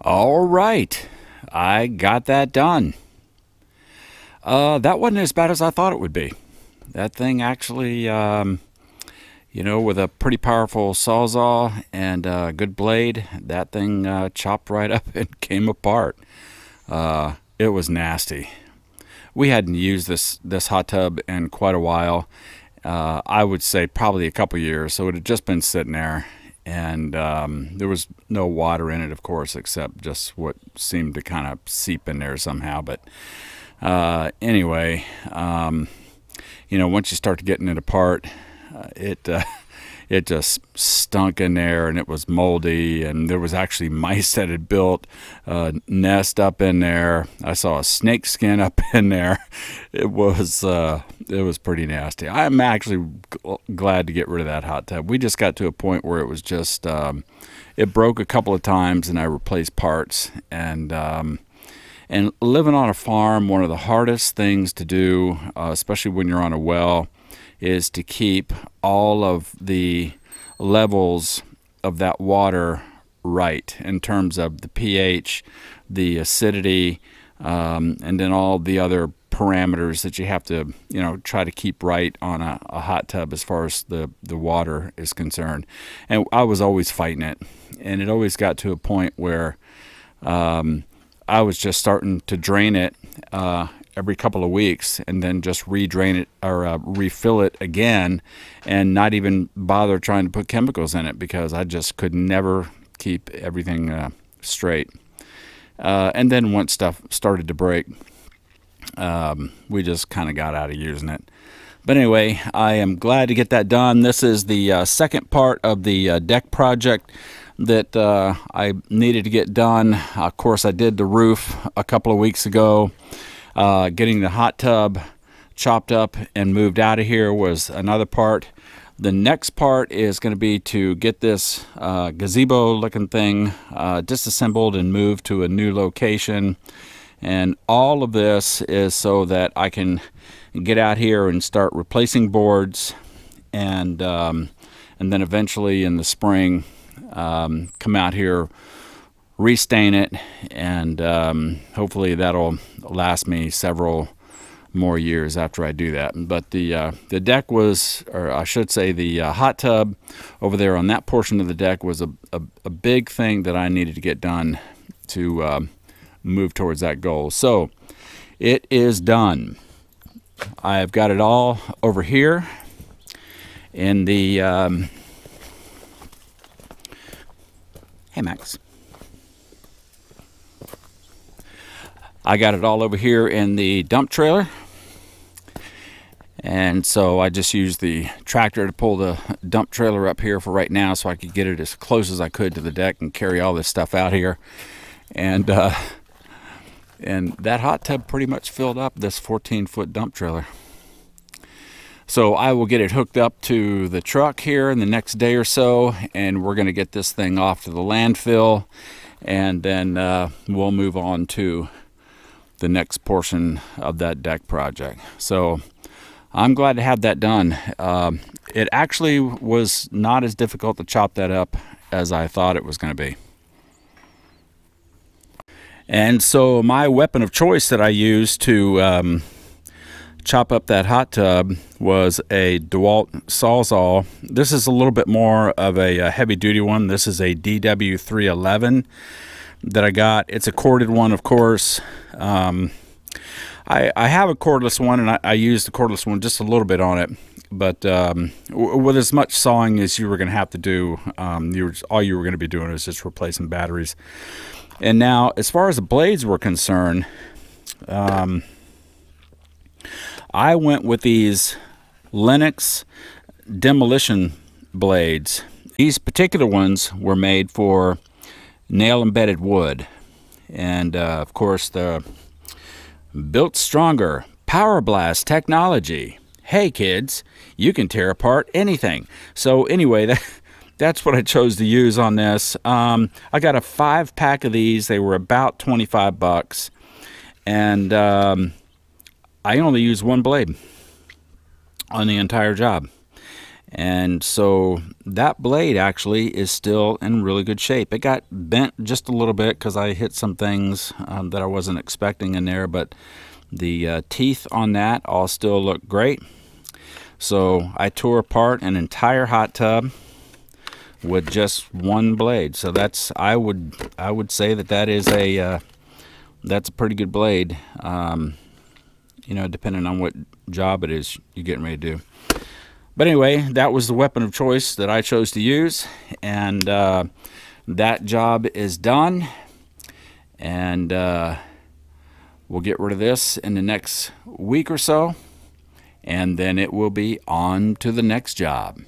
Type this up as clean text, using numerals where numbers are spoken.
All right, I got that done. That wasn't as bad as I thought it would be. That thing actually, with a pretty powerful sawzall and a good blade, that thing chopped right up and came apart. It was nasty. We hadn't used this hot tub in quite a while. I would say probably a couple years, so it had just been sitting there. And there was no water in it, of course, except just what seemed to kind of seep in there somehow. But anyway, once you start getting it apart, it just stunk in there, and it was moldy, and there was actually mice that had built a nest up in there. I saw a snake skin up in there. It was pretty nasty. I'm actually glad to get rid of that hot tub. We just got to a point where it was just it broke a couple of times, and I replaced parts. And living on a farm, one of the hardest things to do, especially when you're on a well, is to keep all of the levels of that water right in terms of the pH, the acidity, and then all the other parameters that you have to, try to keep right on a hot tub as far as the water is concerned. And I was always fighting it, and it always got to a point where I was just starting to drain it every couple of weeks, and then just re-drain it or refill it again, and not even bother trying to put chemicals in it, because I just could never keep everything straight. And then once stuff started to break, we just kind of got out of using it. But anyway, I am glad to get that done. This is the second part of the deck project that I needed to get done. Of course, I did the roof a couple of weeks ago. Getting the hot tub chopped up and moved out of here was another part. The next part is going to be to get this gazebo looking thing disassembled and moved to a new location. And all of this is so that I can get out here and start replacing boards, and then eventually in the spring come out here, restain it, and hopefully that'll last me several more years after I do that. But the deck was, or I should say the hot tub over there on that portion of the deck was a big thing that I needed to get done to move towards that goal. So it is done. I've got it all over here in the hey Max. I got it all over here in the dump trailer, and so I just used the tractor to pull the dump trailer up here for right now, so I could get it as close as I could to the deck and carry all this stuff out here. And that hot tub pretty much filled up this 14-foot dump trailer. So I will get it hooked up to the truck here in the next day or so, and we're going to get this thing off to the landfill, and then we'll move on to the next portion of that deck project. So I'm glad to have that done. It actually was not as difficult to chop that up as I thought it was going to be. And so my weapon of choice that I used to chop up that hot tub was a DeWalt Sawzall. This is a little bit more of a heavy-duty one. This is a DW311 that I got. It's a corded one, of course. I have a cordless one, and I use the cordless one just a little bit on it. But with as much sawing as you were going to have to do, all you were going to be doing is just replacing batteries. And now, as far as the blades were concerned, I went with these Lennox demolition blades. These particular ones were made for nail-embedded wood. And, of course, the built stronger Power Blast technology. Hey, kids, you can tear apart anything. So, anyway, that's what I chose to use on this. I got a 5-pack of these. They were about 25 bucks. And I only used one blade on the entire job. And so that blade actually is still in really good shape. It got bent just a little bit because I hit some things that I wasn't expecting in there, but the teeth on that all still look great. So I tore apart an entire hot tub with just one blade. So that's, I would say that is a that's a pretty good blade. You know, depending on what job it is you're getting ready to do. But anyway, that was the weapon of choice that I chose to use, and that job is done. And we'll get rid of this in the next week or so, and then it will be on to the next job.